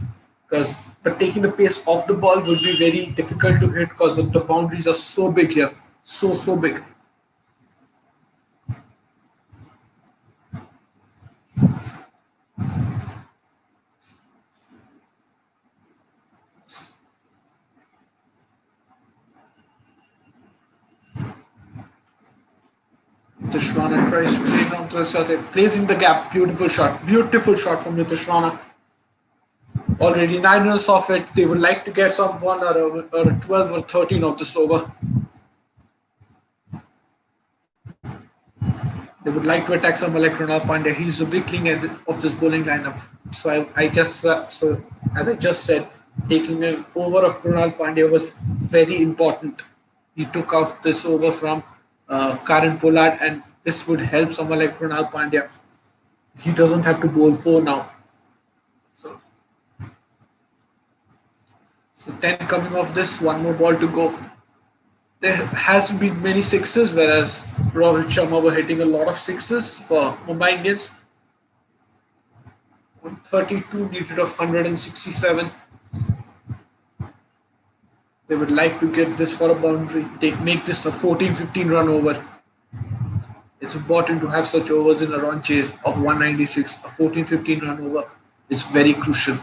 because but taking the pace off the ball would be very difficult to hit because the boundaries are so big here. So big. Nitish Rana tries to play down to the circuit, plays in the gap. Beautiful shot from Nitish Rana. Already 9 runs off it. They would like to get some 12 or 13 of this over. They would like to attack someone like Ronald Pandya. He's the weakling of this bowling lineup. So as I just said, taking an over of Ronald Pandya was very important. He took off this over from Karen Pollard, and this would help someone like Ronald Pandya. He doesn't have to bowl four now. So, so 10 coming off this, one more ball to go. There hasn't been many sixes, whereas Rohit Sharma were hitting a lot of sixes for Mumbai Indians. 32 needed of 167. They would like to get this for a boundary, make this a 14-15 run over. It's important to have such overs in a run chase of 196. A 14-15 run over is very crucial.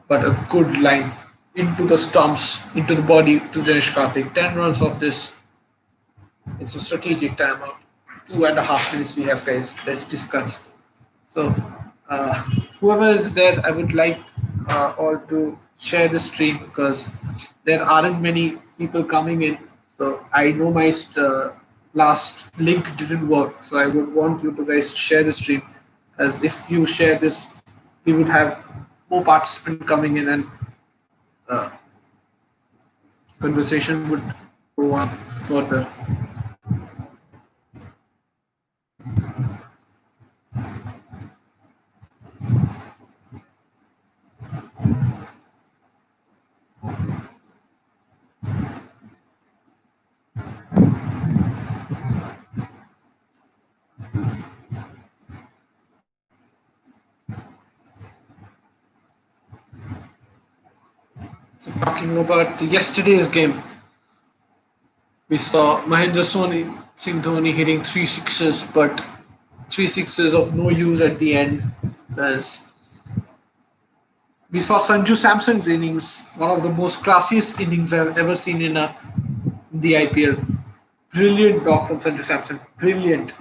But a good line into the stumps, into the body to Dinesh Karthik. 10 runs off this. It's a strategic timeout. 2.5 minutes we have, guys. Let's discuss. So, whoever is there, I would like all to share the stream because there aren't many people coming in. So, I know my last link didn't work. So, I would want you to guys share the stream. As if you share this, we would have more participants coming in and conversation would go on further. So talking about yesterday's game, we saw Mahendra Singh Dhoni hitting three sixes, but three sixes of no use at the end. As we saw Sanju Samson's innings, one of the most classiest innings I've ever seen in the IPL. Brilliant block from Sanju Samson. Brilliant.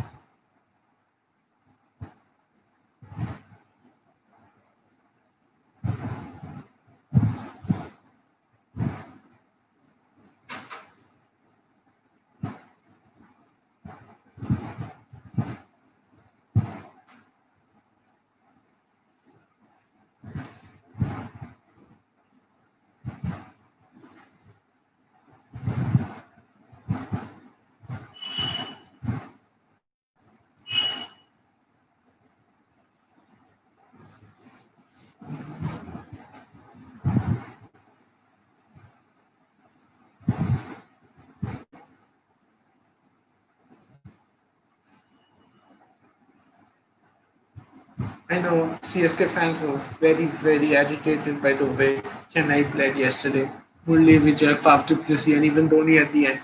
I know CSK fans were very agitated by the way Chennai played yesterday. Murli Vijay, Faf du Plessis, and even Dhoni at the end.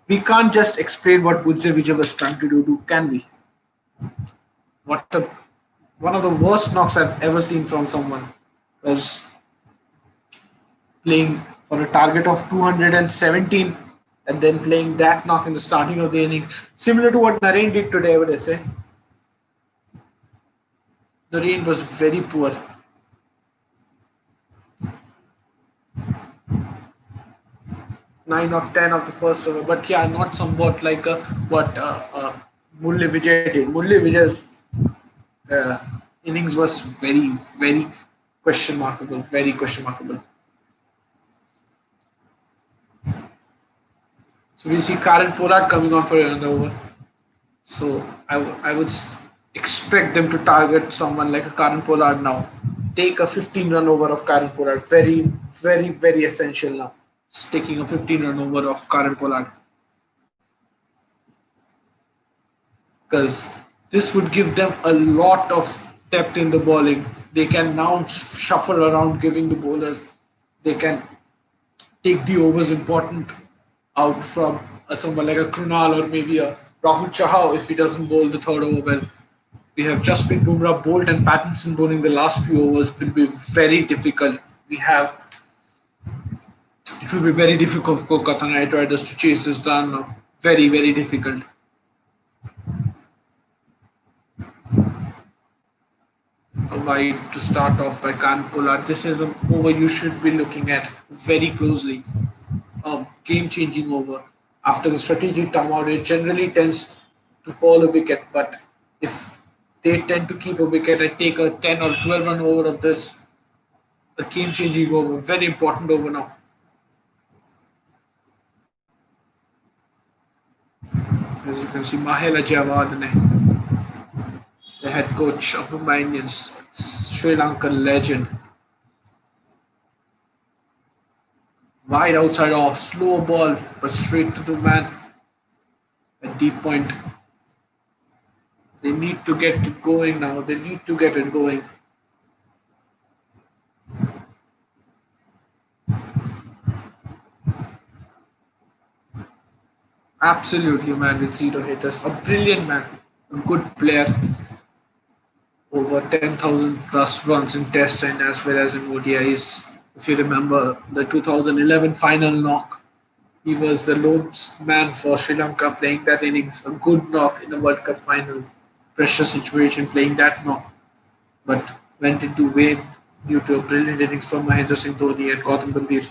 We can't just explain what Murli Vijay was trying to do, can we? What a, one of the worst knocks I've ever seen from someone was playing for a target of 217 and then playing that knock in the starting of the inning. Similar to what Naren did today, I would say. The rain was very poor. 9 of 10 of the first over, but yeah, not somewhat like what Murli Vijay did. Murli Vijay's uh, innings was very question markable, very question markable. So we see Karen Pollard coming on for another over. So I would expect them to target someone like a Karen Pollard now. Take a 15 run over of Karen Pollard. Very essential now. It's taking a 15 run over of Karen Pollard. Because this would give them a lot of depth in the bowling. They can now shuffle around giving the bowlers. They can take the overs important out from someone like a Krunal or maybe a Rahul Chahal if he doesn't bowl the third over well. We have Jasprit Bumrah, Bolt and Pattinson bowling the last few overs will be very difficult. It will be very difficult for Kolkata Knight Riders to chase this down now. Very, very difficult. A wide to start off by Khan Pollard. This is an over you should be looking at very closely. A game changing over. After the strategic timeout, it generally tends to fall a wicket, but if they tend to keep a wicket, I take a 10 or 12 run over of this, a game changing over. Very important over now. As you can see, Mahela Javadne, the head coach of Mumbai Indians, Sri Lankan legend. Wide outside off, slow ball, but straight to the man at deep point. They need to get it going now. They need to get it going. Absolutely, man, with zero hitters. A brilliant man. A good player. Over 10,000 plus runs in Test and as well as in ODIs. If you remember the 2011 final knock, he was the lone man for Sri Lanka playing that innings. A good knock in the World Cup final. Pressure situation playing that knock. But went into vain due to a brilliant innings from Mahendra Singh Dhoni and Gautam Gambhir.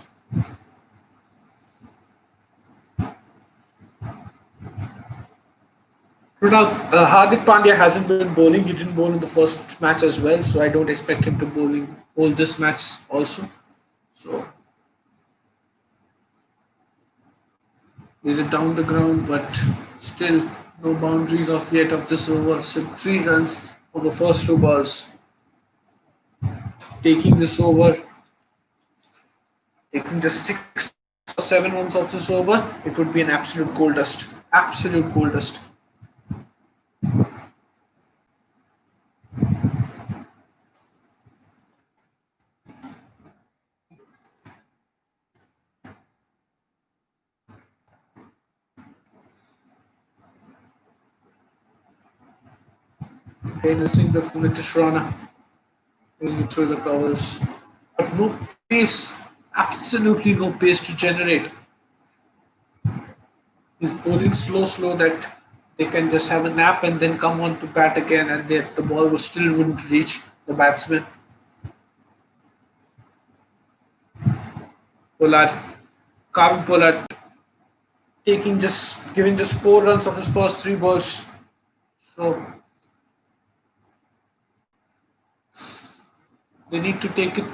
Hardik Pandya hasn't been bowling. He didn't bowl in the first match as well, so I don't expect him to bowl this match also. So he's down the ground, but still no boundaries of yet of this over. So 3 runs for the first 2 balls. Taking this over, taking just 6 or 7 runs off this over, it would be an absolute gold dust. Absolute gold dust. Okay, missing the Nitish Rana going through the covers. But no pace, absolutely no pace to generate. He's bowling slow that they can just have a nap and then come on to bat again, and the ball will still wouldn't reach the batsman. Pollard, Kevin Pollard, giving just 4 runs of his first 3 balls. So they need to take it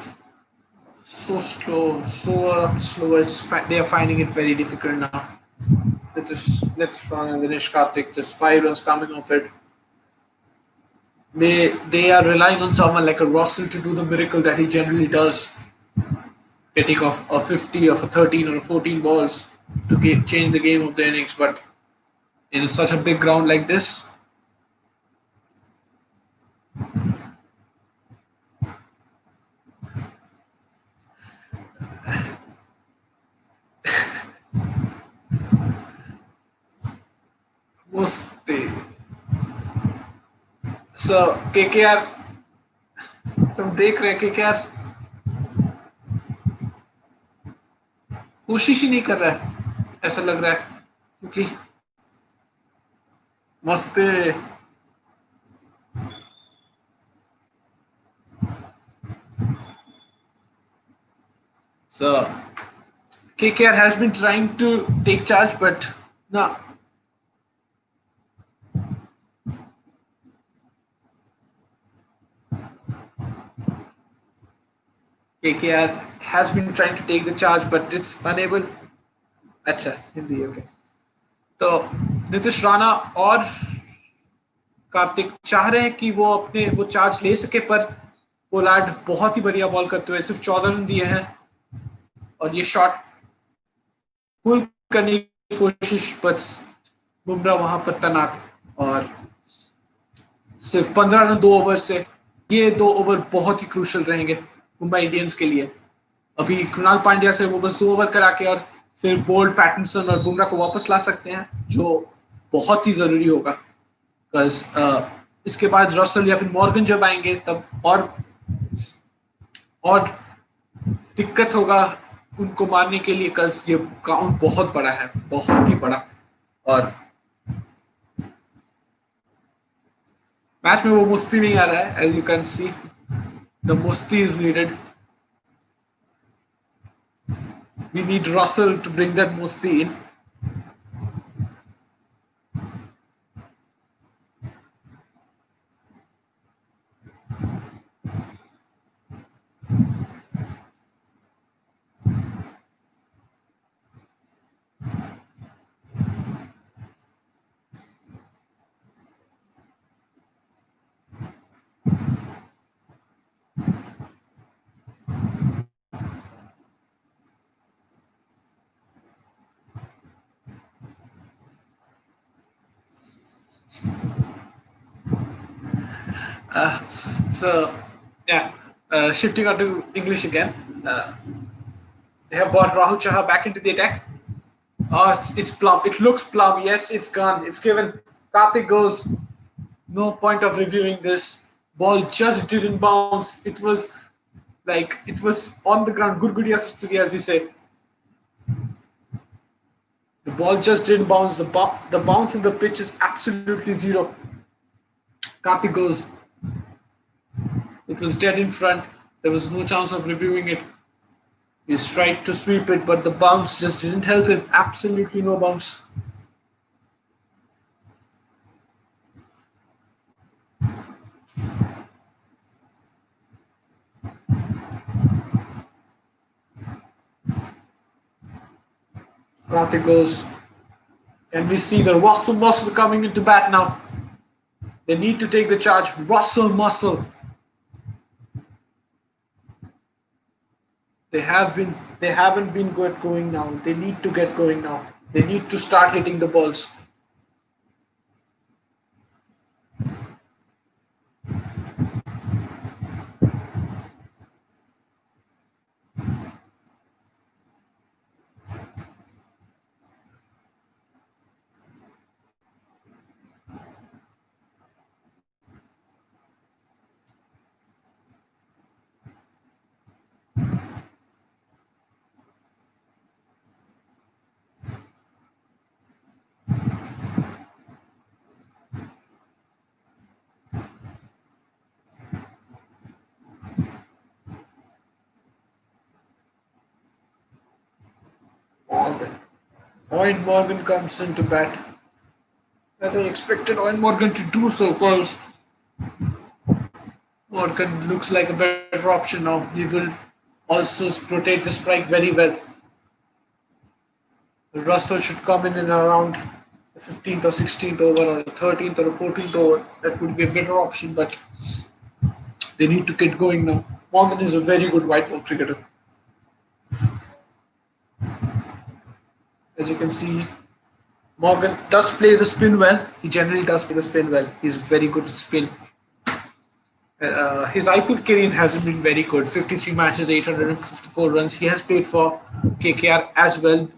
so slower after slower. They are finding it very difficult now. Let's run and Dinesh Karthik, just 5 runs coming off it. They are relying on someone like a Russell to do the miracle that he generally does, getting off a 50 of a 13 or a 14 balls to change the game of the innings. But in such a big ground like this, most they so KKR तुम देख रहे KKR कोशिश ही नहीं कर रहा है ऐसा लग रहा है क्योंकि मस्त so KKR has been trying to take charge but no. KKR has been trying to take the charge but it's unable. अच्छा हिंदी ओके तो नीतीश राणा और कार्तिक चाह रहे हैं कि वो चार्ज ले सके पर पोलार्ड बहुत ही बढ़िया बॉल करते हुए सिर्फ 14 रन दिए हैं और ये शॉट पुल करने की कोशिश बस बुमराह वहां पर तैनात और सिर्फ 15 रन 2 ओवर से ये 2 ओवर बहुत ही क्रूशल रहेंगे मुंबई इंडियंस के लिए अभी कृणाल पांड्या से वो बस 2 ओवर करा के और फिर बोल्ट पैटिंसन और बुमराह को वापस ला सकते हैं जो बहुत ही जरूरी होगा बिकॉज इसके बाद रसल या फिर मॉर्गन जब आएंगे तब और दिक्कत होगा उनको मारने के लिए बिकॉज ये काउंट बहुत बड़ा है बहुत ही बड़ा और मैच में वो मुस्ती नहीं आ रहा है, as you can see the मुस्ती is needed. We need Russell to bring that musti in. So, yeah, shifting on to English again. They have brought Rahul Chahar back into the attack. It's plumb. It looks plumb. Yes, it's gone. It's given. Karthik goes. No point of reviewing this. Ball just didn't bounce. It was like it was on the ground. Gurgudia Sutsugi, as we say. The ball just didn't bounce. The bounce in the pitch is absolutely zero. Karthik goes. It was dead in front. There was no chance of reviewing it. He tried to sweep it, but the bounce just didn't help him. Absolutely no bounce. Karthik goes. Can we see the Russell Muscle coming into bat now? They need to take the charge. Russell Muscle. They haven't been good going now. They need to get going now. They need to start hitting the balls. Morgan. Owen Morgan comes into bat. As I expected Owen Morgan to do so, because Morgan looks like a better option now. He will also rotate the strike very well. Russell should come in around the 15th or 16th over, or the 13th or the 14th over. That would be a better option, but they need to get going now. Morgan is a very good white ball cricketer. As you can see, Morgan does play the spin well. He generally does play the spin well. He's very good at spin. His IPL career hasn't been very good. 53 matches, 854 runs. He has played for KKR as well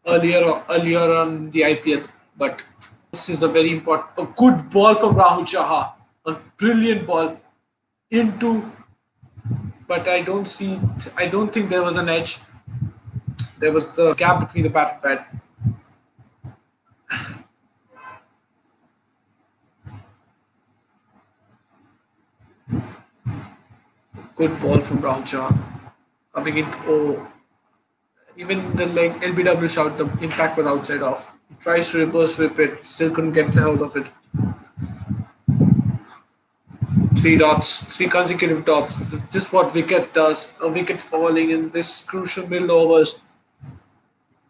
earlier on the IPL. But this is a very important, a good ball from Rahul Chahar, a brilliant ball into. But I don't think there was an edge. There was the gap between the bat and pad. Good ball from Rahul Chahar coming in. Oh, even the like LBW shot, the impact was outside off. He tries to reverse whip it, still couldn't get the hold of it. Three dots, three consecutive dots. This is what wicket does. A wicket falling in this crucial middle overs.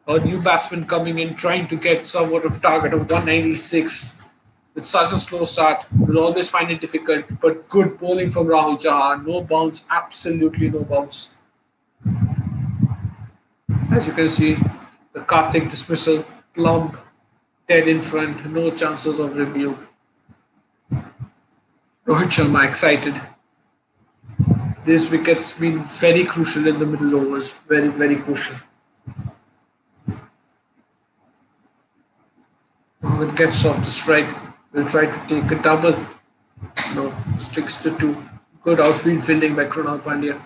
A new batsman coming in trying to get somewhat of target of 196. With such a slow start, will always find it difficult. But good bowling from Rahul Chahar. No bounce, absolutely no bounce. As you can see, the Karthik dismissal, plumb, dead in front, no chances of review. Rohit Sharma excited. This wicket's been very crucial in the middle overs. Very, very crucial. Mohammed gets off the strike. Will try to take a double. No, sticks to two. Good outfield fielding by Krunal Pandya.